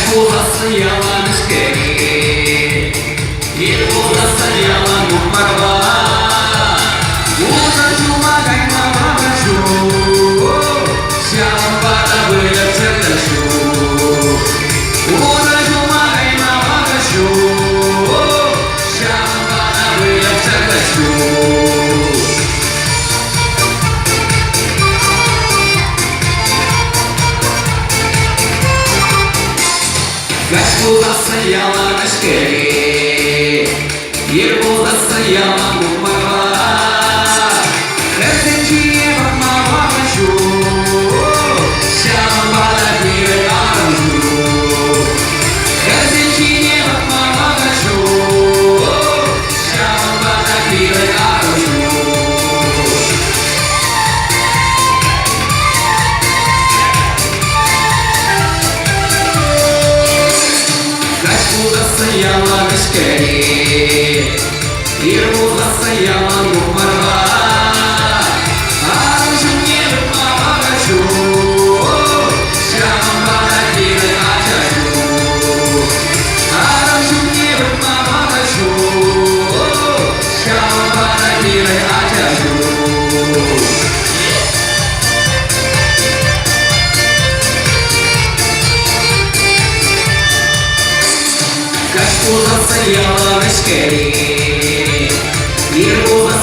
Кашпула стояла на скеле, Ирбула стояла мухмарва. Узачу магай мамагачу, Сямбата были цердачу. Узачу магай мамагачу, Сямбата были цердачу. Кашпула стояла на скеле, Ирбула стояла мухмарва. Херзенчине мамагачу, Сямбата были аранжу. Херзенчине мамагачу, Сямбата были аранжу. Кашпула стояла на скеле, Ирбула стояла мухмарва. Аранжу мне мамагачу, Сямбата были аранжу. Аранжу мне мамагачу, Сямбата были аранжу. Кашпула стояла на скеле, Ирбула